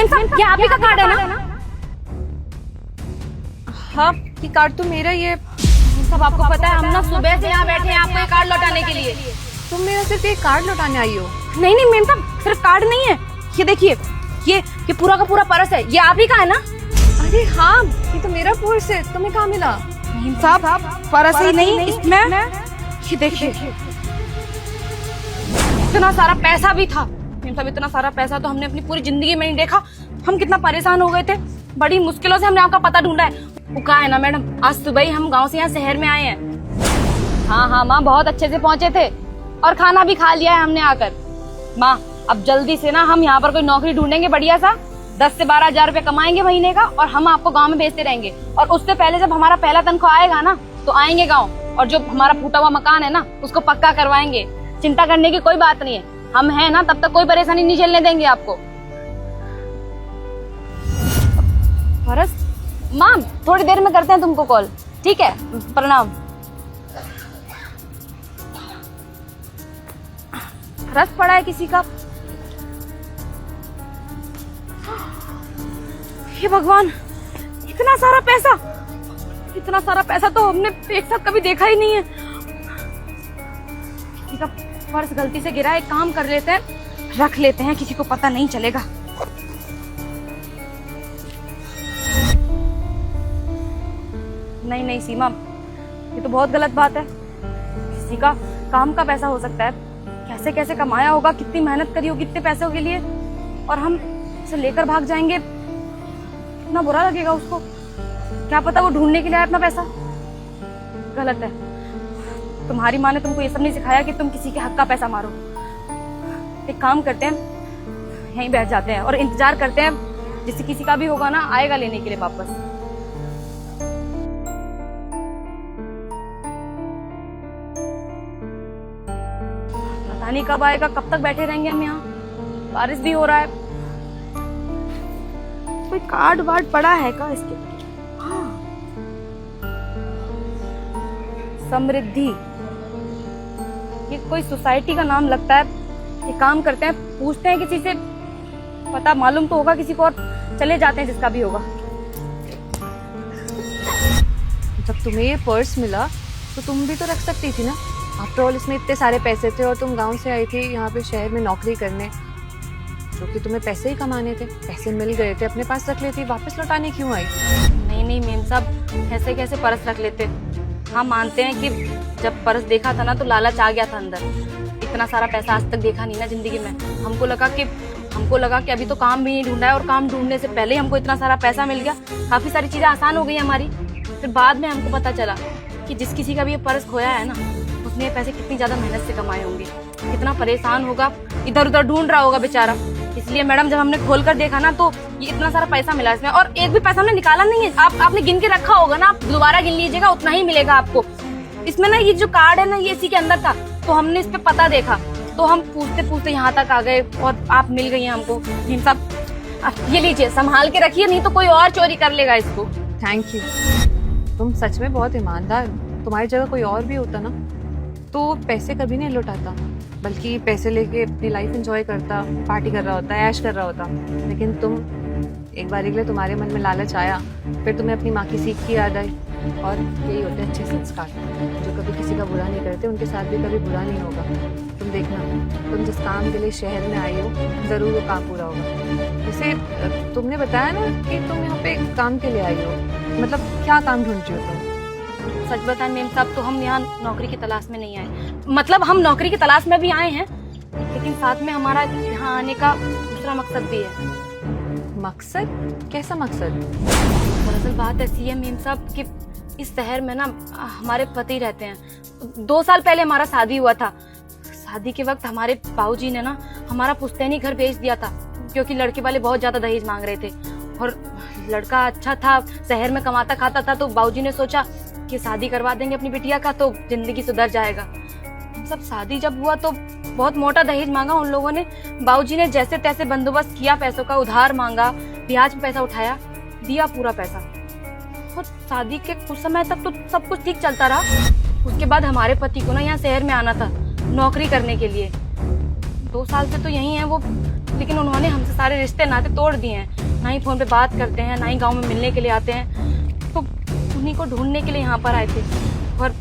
Ma'am साहब, ये आप ही का कार्ड है ना? हाँ, ये कार्ड तो मेरा ही है। सब आपको पता है, हम ना सुबह से यहाँ बैठे हैं आपको ये कार्ड लौटाने के लिए। तुम मेरा सिर्फ एक कार्ड लौटाने आई हो? नहीं नहीं मेम साहब, सिर्फ कार्ड नहीं है, ये देखिए, ये पूरा का पूरा पर्स है, ये आप ही का है ना? अरे हाँ, ये तो मेरा पर्स है। तुम्हें कहाँ मिला? मेम साहब, पर्स ही नहीं, इसमें ये देखिए इतना सारा पैसा भी था। मेम साहब, इतना सारा पैसा तो हमने अपनी पूरी जिंदगी में नहीं देखा। हम कितना परेशान हो गए थे, बड़ी मुश्किलों से हमने आपका पता ढूंढा है। वो कहा है ना मैडम, आज सुबह ही हम गांव से यहाँ शहर में आए हैं। हाँ हाँ माँ, बहुत अच्छे से पहुंचे थे और खाना भी खा लिया है हमने आकर। माँ, अब जल्दी से ना हम यहाँ पर कोई नौकरी ढूंढेंगे बढ़िया सा, 10 से 12 हजार रुपए कमाएंगे महीने का, और हम आपको गाँव में भेजते रहेंगे। और उससे पहले जब हमारा पहला तनख्वाह आएगा ना, तो आएंगे गाँव, और जो हमारा फूटा हुआ मकान है ना, उसको पक्का करवाएंगे। चिंता करने की कोई बात नहीं है, हम हैं ना, तब तक कोई परेशानी नहीं झेलने देंगे आपको। फरस माम, थोड़ी देर में करते हैं तुमको कॉल, ठीक है? प्रणाम। रस पड़ा है किसी का। हे भगवान, इतना सारा पैसा, इतना सारा पैसा तो हमने एक साथ कभी देखा ही नहीं है। किसी का पर्स गलती से गिरा है, एक काम कर लेते हैं, रख लेते हैं, किसी को पता नहीं चलेगा। नहीं नहीं सीमा, ये तो बहुत गलत बात है। किसी का काम का पैसा हो सकता है, कैसे कैसे कमाया होगा, कितनी मेहनत करी होगी इतने पैसों के लिए, और हम इसे लेकर भाग जाएंगे, कितना बुरा लगेगा उसको। क्या पता वो ढूंढने के लिए आया अपना पैसा। गलत है। तुम्हारी माँ ने तुमको ये सब नहीं सिखाया कि तुम किसी के हक का पैसा मारो। एक काम करते हैं, यहीं बैठ जाते हैं और इंतजार करते हैं, जिससे किसी का भी होगा ना, आएगा लेने के लिए वापस। पता नहीं कब आएगा, कब तक बैठे रहेंगे हम यहाँ, बारिश भी हो रहा है। कोई कार्ड वार्ड पड़ा है क्या इसके? हाँ, समृद्धि, ये कोई सोसाइटी का नाम लगता है। ये काम करते हैं, पूछते हैं किसी से, पता मालूम तो होगा किसी को, और चले जाते हैं जिसका भी होगा। जब तुम्हें ये पर्स मिला तो तुम भी तो रख सकती थी ना। आफ्टर ऑल इसमें इतने सारे पैसे थे, और तुम गांव से आई थी यहाँ पे शहर में नौकरी करने, जो कि तुम्हें पैसे ही कमाने थे। पैसे मिल गए थे, अपने पास रख लेती, वापस लौटाने क्यों आई? नहीं नहीं मेम साहब, ऐसे कैसे पर्स रख लेते। हाँ मानते हैं कि जब पर्स देखा था ना, तो लालच आ गया था अंदर। इतना सारा पैसा आज तक देखा नहीं ना जिंदगी में। हमको लगा कि अभी तो काम भी नहीं ढूंढा है, और काम ढूंढने से पहले ही हमको इतना सारा पैसा मिल गया, काफी सारी चीजें आसान हो गई हमारी। फिर बाद में हमको पता चला कि जिस किसी का भी ये पर्स खोया है ना, उसने ये पैसे कितनी ज्यादा मेहनत से कमाए होंगे, कितना परेशान होगा, इधर उधर ढूंढ रहा होगा बेचारा। इसलिए मैडम, जब हमने खोल कर देखा ना, तो ये इतना सारा पैसा मिला इसमें, और एक भी पैसा हमने निकाला नहीं है। आपने गिन के रखा होगा ना, आप दोबारा गिन लीजिएगा, उतना ही मिलेगा आपको। इसमें ना ये जो कार्ड है ना, ये इसी के अंदर था, तो हमने इस पे पता देखा, तो हम पूछते पूछते यहाँ तक आ गए, और आप मिल गई हैं हमको। सब ये लीजिए, संभाल के रखिए, नहीं तो कोई और चोरी कर लेगा इसको। थैंक यू, तुम सच में बहुत ईमानदार। तुम्हारी जगह कोई और भी होता ना, तो पैसे कभी नहीं लौटाता, बल्कि पैसे लेके अपनी लाइफ एंजॉय करता, पार्टी कर रहा होता, ऐश कर रहा होता। लेकिन तुम, एक बार के लिए तुम्हारे मन में लालच आया, फिर तुम्हें अपनी माँ की सीख की याद आई, और यही होते हैं अच्छे संस्कार। जो कभी किसी का बुरा नहीं करते, उनके साथ भी कभी बुरा नहीं होगा। तुम देखना, तुम जिस काम के लिए शहर में आई हो, जरूर वो काम पूरा होगा। जैसे तुमने बताया ना कि तुम यहाँ पे काम के लिए आई हो, मतलब क्या काम ढूंढ रही हो तुम? सच बताएं मेम साहब, तो हम यहाँ नौकरी की तलाश में नहीं आए। मतलब हम नौकरी की तलाश में भी आए हैं, लेकिन साथ में हमारा यहाँ आने का दूसरा मकसद भी है। मकसद? कैसा मकसद? दरअसल बात ऐसी है मेम साहब कि इस शहर में ना हमारे पति रहते हैं। 2 साल पहले हमारा शादी हुआ था। शादी के वक्त हमारे बाबूजी ने ना हमारा पुश्तैनी घर बेच दिया था, क्योंकि लड़के वाले बहुत ज्यादा दहेज मांग रहे थे, और लड़का अच्छा था, शहर में कमाता खाता था, तो बाबूजी ने सोचा कि शादी करवा देंगे अपनी बिटिया का, तो जिंदगी सुधर जाएगा। सब शादी जब हुआ तो बहुत मोटा दहेज मांगा उन लोगों ने। बाबूजी ने जैसे तैसे बंदोबस्त किया, पैसों का उधार मांगा, ब्याज पे पैसा उठाया, दिया पूरा पैसा। और शादी के कुछ समय तक तो सब कुछ ठीक चलता रहा। उसके बाद हमारे पति को ना यहाँ शहर में आना था नौकरी करने के लिए। 2 साल से तो यही है वो, लेकिन उन्होंने हमसे सारे रिश्ते नाते तोड़ दिए हैं। ना ही फोन पे बात करते हैं, ना ही गांव में मिलने के लिए आते हैं। तो उन्हीं को ढूंढने के लिए यहाँ पर आए थे, और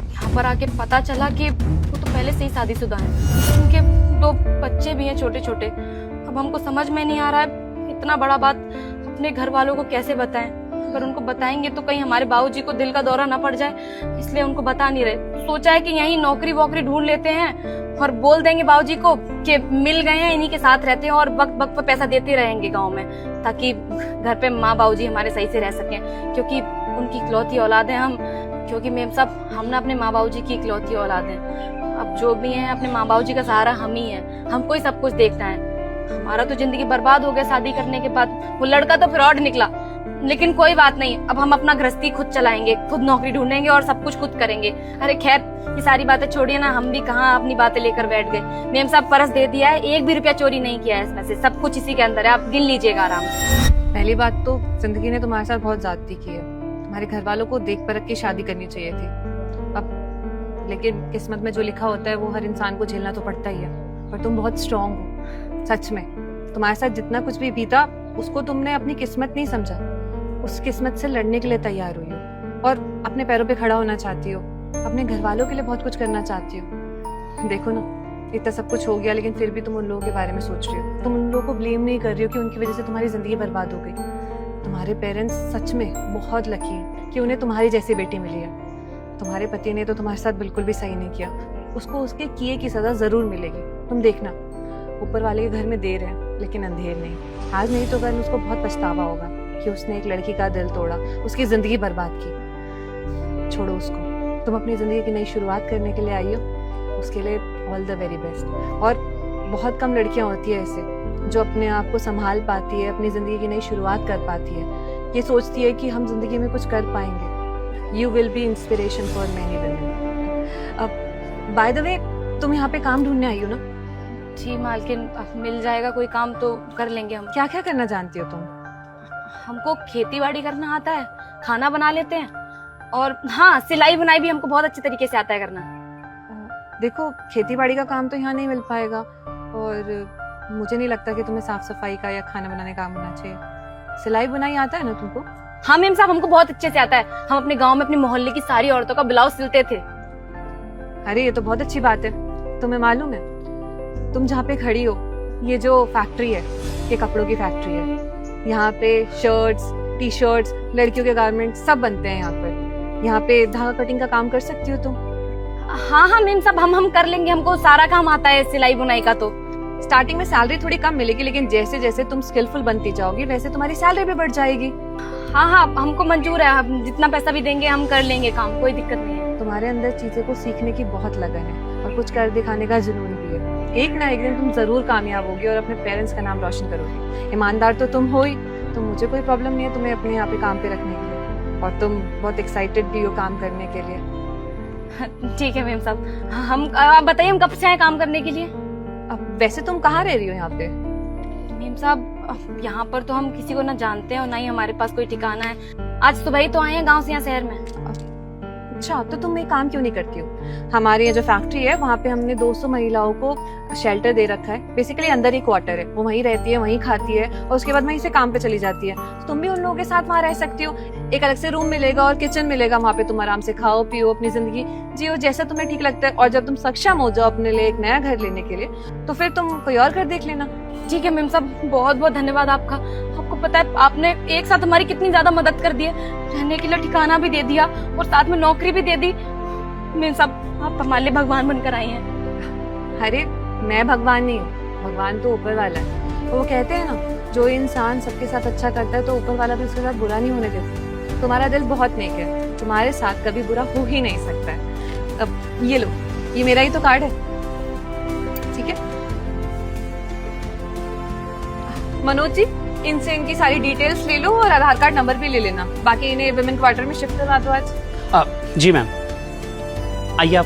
यहाँ पर आके पता चला कि वो तो पहले से ही शादीशुदा है। उनके 2 बच्चे भी हैं छोटे छोटे। अब हमको समझ में नहीं आ रहा है इतना बड़ा बात अपने घर वालों को कैसे बताएं। अगर उनको बताएंगे तो कहीं हमारे बाबूजी को दिल का दौरा ना पड़ जाए, इसलिए उनको बता नहीं रहे। सोचा है कि यहीं नौकरी वोकरी ढूंढ लेते हैं और बोल देंगे बाबूजी को कि मिल गए हैं, इन्हीं के साथ रहते हैं और वक्त वक्त पर पैसा देते रहेंगे गांव में, ताकि घर पे माँ बाबूजी हमारे सही से रह सकें, क्योंकि उनकी इकलौती औलाद है हम। क्योंकि मेम साहब हम ना अपने माँ बाबूजी की इकलौती औलाद हैं। अब जो भी है अपने माँ बाबूजी का सहारा हम ही है, हमको ही सब कुछ देखना है। हमारा तो जिंदगी बर्बाद हो गया शादी करने के बाद। वो लड़का तो फ्रॉड निकला, लेकिन कोई बात नहीं, अब हम अपना गृहस्थी खुद चलाएंगे, खुद नौकरी ढूंढेंगे और सब कुछ खुद करेंगे। अरे खैर ये सारी बातें छोड़िए ना, हम भी कहाँ अपनी बातें लेकर बैठ गए। मेम साहब परस दे दिया है, 1 भी रुपया चोरी नहीं किया है इसमें से, सब कुछ इसी के अंदर है, आप गिन लीजिएगा आराम से। पहली बात तो जिंदगी ने तुम्हारे साथ बहुत ज्यादती की है। तुम्हारे घर वालों को देख परख के शादी करनी चाहिए थी। अब लेकिन किस्मत में जो लिखा होता है वो हर इंसान को झेलना तो पड़ता ही है। पर तुम बहुत स्ट्रांग हो, सच में। तुम्हारे साथ जितना कुछ भी बीता उसको तुमने अपनी किस्मत नहीं समझा, उस किस्मत से लड़ने के लिए तैयार हुई हो और अपने पैरों पे खड़ा होना चाहती हो, अपने घर वालों के लिए बहुत कुछ करना चाहती हो। देखो ना, इतना सब कुछ हो गया लेकिन फिर भी तुम उन लोगों के बारे में सोच रही हो। तुम उन लोगों को ब्लेम नहीं कर रही हो कि उनकी वजह से तुम्हारी जिंदगी बर्बाद हो गई। तुम्हारे पेरेंट्स सच में बहुत लकी हैं कि उन्हें तुम्हारी जैसी बेटी मिली है। तुम्हारे पति ने तो तुम्हारे साथ बिल्कुल भी सही नहीं किया, उसको उसके किए की सजा जरूर मिलेगी। तुम देखना, ऊपर वाले के घर में देर है लेकिन अंधेर नहीं। आज नहीं तो कल उसको बहुत पछतावा होगा कि उसने एक लड़की का दिल तोड़ा, उसकी जिंदगी बर्बाद की। छोड़ो उसको, तुम अपनी जिंदगी की नई शुरुआत करने के लिए आई हो, उसके लिए ऑल द वेरी बेस्ट। और बहुत कम लड़कियां होती है ऐसे जो अपने आप को संभाल पाती है, अपनी जिंदगी की नई शुरुआत कर पाती है, ये सोचती है कि हम जिंदगी में कुछ कर पाएंगे। You will be inspiration for many women. अब बाय द वे, तुम यहाँ पे काम ढूंढने आई हो ना? जी मालकिन, अब मिल जाएगा कोई काम तो कर लेंगे हम। क्या क्या करना जानती हो तुम? हमको खेती बाड़ी करना आता है, खाना बना लेते हैं, और हाँ सिलाई बुनाई भी हमको बहुत अच्छे तरीके से आता है करना। देखो, खेती बाड़ी का काम तो यहाँ नहीं मिल पाएगा, और मुझे नहीं लगता कि तुम्हें साफ सफाई का या खाना बनाने का काम होना चाहिए। सिलाई बुनाई आता है ना तुमको? हाँ मेम साहब, हमको बहुत अच्छे से आता है। हम अपने गांव में अपने मोहल्ले की सारी औरतों का ब्लाउज सिलते थे। अरे ये तो बहुत अच्छी बात है। तुम्हें मालूम है, तुम जहाँ पे खड़ी हो, ये जो फैक्ट्री है, ये कपड़ों की फैक्ट्री है। यहाँ पे शर्ट्स, टी शर्ट्स, लड़कियों के गारमेंट्स सब बनते हैं यहाँ पर। यहाँ पे धागा कटिंग का काम कर सकती हो तुम। हाँ हाँ मेम साहब, हम कर लेंगे, हमको सारा काम आता है सिलाई बुनाई का। तो स्टार्टिंग में सैलरी थोड़ी कम मिलेगी, लेकिन जैसे जैसे तुम स्किलफुल बनती जाओगी वैसे तुम्हारी सैलरी भी बढ़ जाएगी। हाँ हाँ, हमको मंजूर है, हम जितना पैसा भी देंगे हम कर लेंगे काम, कोई दिक्कत नहीं है। तुम्हारे अंदर चीजें को सीखने की बहुत लगन है और कुछ कर दिखाने का जुनून भी है। एक ना एक दिन तुम जरूर कामयाब होगी और अपने पेरेंट्स का नाम रोशन करोगी। ईमानदार तो तुम हो ही, तो मुझे कोई प्रॉब्लम नहीं है तुम्हें अपने यहाँ पे काम पे रखने के लिए, और तुम बहुत एक्साइटेड भी हो काम करने के लिए। ठीक है मेम साहब, हम आप बताइए हम कब से आए काम करने के लिए? अब वैसे तुम कहाँ रह रही हो यहाँ पे? मेम साहब, यहाँ पर तो हम किसी को ना जानते हैं और ना ही हमारे पास कोई ठिकाना है। आज सुबह ही तो आए हैं गांव से यहाँ शहर में। अच्छा, तो तुम ये काम क्यों नहीं करती हो? हमारी ये जो फैक्ट्री है वहाँ पे हमने 200 महिलाओं को शेल्टर दे रखा है। बेसिकली अंदर ही क्वार्टर है, वो वहीं रहती है, वहीं खाती है और उसके बाद वहीं से काम पे चली जाती है। तो तुम भी उन लोगों के साथ वहाँ रह सकती हो। एक अलग से रूम मिलेगा और किचन मिलेगा, वहाँ पे तुम आराम से खाओ पियो, अपनी जिंदगी जियो जैसा तुम्हें ठीक लगता है। और जब तुम सक्षम हो जाओ अपने लिए एक नया घर लेने के लिए, तो फिर तुम कोई और घर देख लेना। ठीक है मेम साहब, बहुत बहुत धन्यवाद आपका। आपको पता है आपने एक साथ हमारी कितनी ज्यादा मदद कर दी है, रहने के लिए ठिकाना भी दे दिया और साथ में नौकरी भी दे दी। मेम साहब, आप हमारे लिए भगवान बनकर आई हैं। अरे मैं भगवान नहीं हूँ, भगवान तो ऊपर वाला है। वो कहते हैं ना, जो इंसान सबके साथ अच्छा करता है तो ऊपर वाला भी उसके साथ बुरा नहीं होने देता। तुम्हारा दिल बहुत नेक है, तुम्हारे साथ कभी बुरा हो ही नहीं सकता है। अब ये लो, ये मेरा ही तो कार्ड है, ठीक है? मनोज जी, इनसे इनकी सारी डिटेल्स ले लो और आधार कार्ड नंबर भी ले लेना। बाकी इन्हें विमेन क्वार्टर में शिफ्ट करवा दो आज। जी मैम, आइए आप